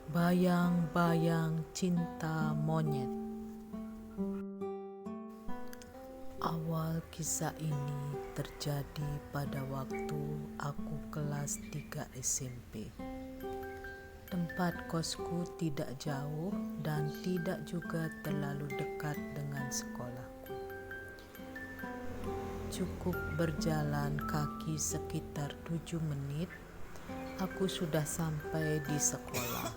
Bayang-bayang cinta monyet. Awal kisah ini terjadi pada waktu aku kelas 3 SMP. Tempat kosku tidak jauh dan tidak juga terlalu dekat dengan sekolahku. Cukup berjalan kaki sekitar 7 menit, aku sudah sampai di sekolah.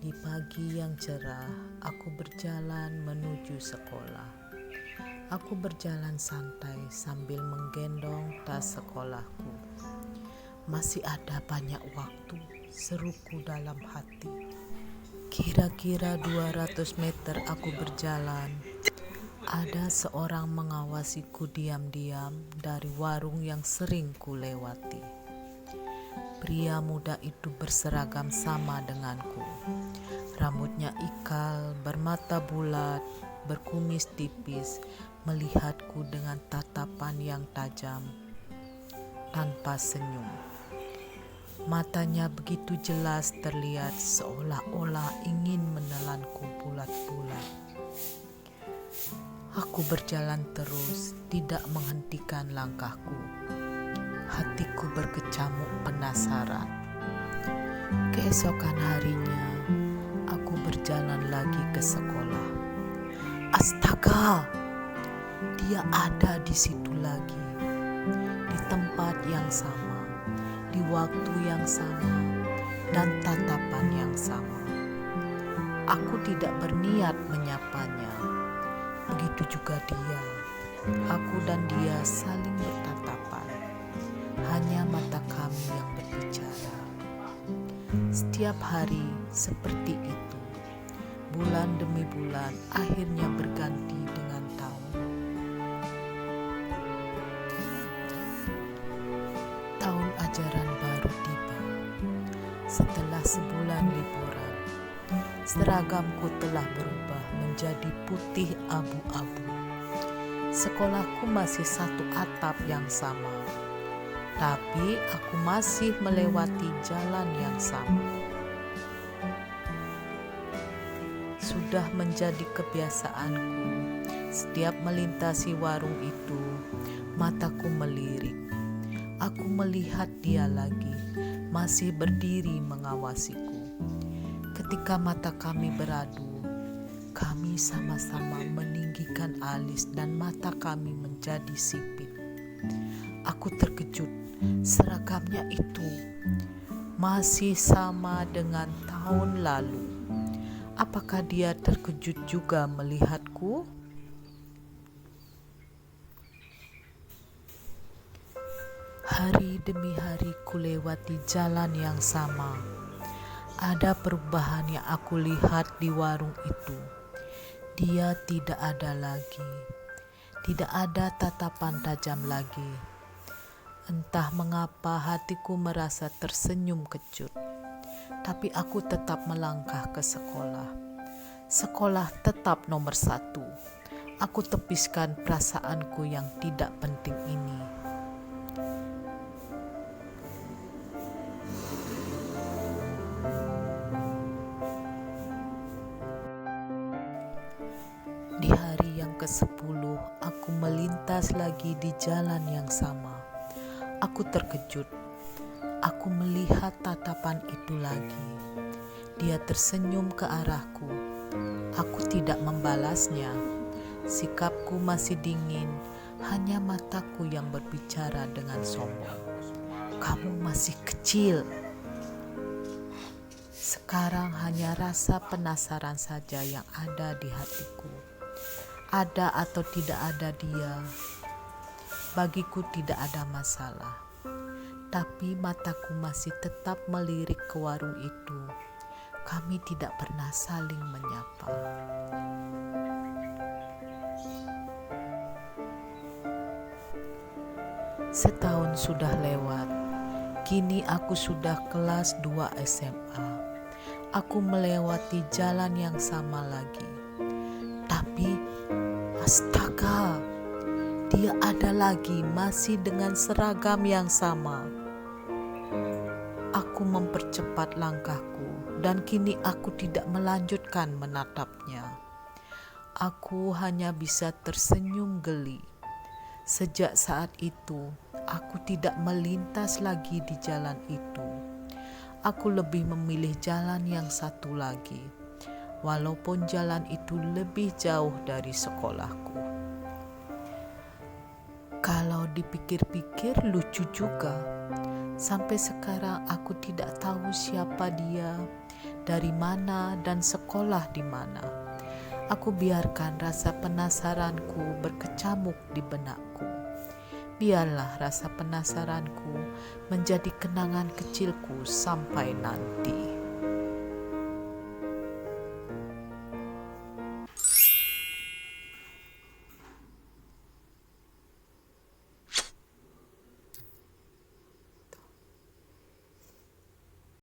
Di pagi yang cerah, aku berjalan menuju sekolah. Aku berjalan santai sambil menggendong tas sekolahku. Masih ada banyak waktu, seruku dalam hati. Kira-kira 200 meter aku berjalan. Ada seorang mengawasiku diam-diam dari warung yang sering kulewati. Pria muda itu berseragam sama denganku. Rambutnya ikal, bermata bulat, berkumis tipis, melihatku dengan tatapan yang tajam, tanpa senyum. Matanya begitu jelas terlihat seolah-olah ingin menelanku bulat-bulat. Aku berjalan terus, tidak menghentikan langkahku. Hatiku berkecamuk penasaran. Keesokan harinya, aku berjalan lagi ke sekolah. Astaga! Dia ada di situ lagi, di tempat yang sama, di waktu yang sama, dan tatapan yang sama. Aku tidak berniat menyapanya. Begitu juga dia. Aku dan dia saling bertatapan. Hanya mata kami yang berbicara. Setiap hari seperti itu. Bulan demi bulan akhirnya berganti dengan tahun. Tahun ajaran baru tiba. Setelah sebulan liburan, seragamku telah berubah menjadi putih abu-abu. Sekolahku masih satu atap yang sama, tapi aku masih melewati jalan yang sama. Sudah menjadi kebiasaanku, setiap melintasi warung itu, mataku melirik. Aku melihat dia lagi, masih berdiri mengawasiku. Ketika mata kami beradu, kami sama-sama meninggikan alis dan mata kami menjadi sipit. Aku terkejut, seragamnya itu masih sama dengan tahun lalu. Apakah dia terkejut juga melihatku? Hari demi hari kulewati jalan yang sama. Ada perubahan yang aku lihat di warung itu. Dia tidak ada lagi. Tidak ada tatapan tajam lagi. Entah mengapa hatiku merasa tersenyum kecut. Tapi aku tetap melangkah ke sekolah. Sekolah tetap nomor 1. Aku tepiskan perasaanku yang tidak penting ini. Di hari yang ke-10, aku melintas lagi di jalan yang sama. Aku terkejut. Aku melihat tatapan itu lagi. Dia tersenyum ke arahku. Aku tidak membalasnya. Sikapku masih dingin, hanya mataku yang berbicara dengan sombong. Kamu masih kecil. Sekarang hanya rasa penasaran saja yang ada di hatiku. Ada atau tidak ada dia, bagiku tidak ada masalah. Tapi mataku masih tetap melirik ke warung itu. Kami tidak pernah saling menyapa. Setahun sudah lewat. Kini aku sudah kelas 2 SMA. Aku melewati jalan yang sama lagi. Tapi astaga, dia ada lagi masih dengan seragam yang sama. Aku mempercepat langkahku dan kini aku tidak melanjutkan menatapnya. Aku hanya bisa tersenyum geli. Sejak saat itu, aku tidak melintas lagi di jalan itu. Aku lebih memilih jalan yang satu lagi, walaupun jalan itu lebih jauh dari sekolahku. Kalau dipikir-pikir lucu juga. Sampai sekarang aku tidak tahu siapa dia, dari mana, dan sekolah di mana. Aku biarkan rasa penasaranku berkecamuk di benakku. Biarlah rasa penasaranku menjadi kenangan kecilku sampai nanti.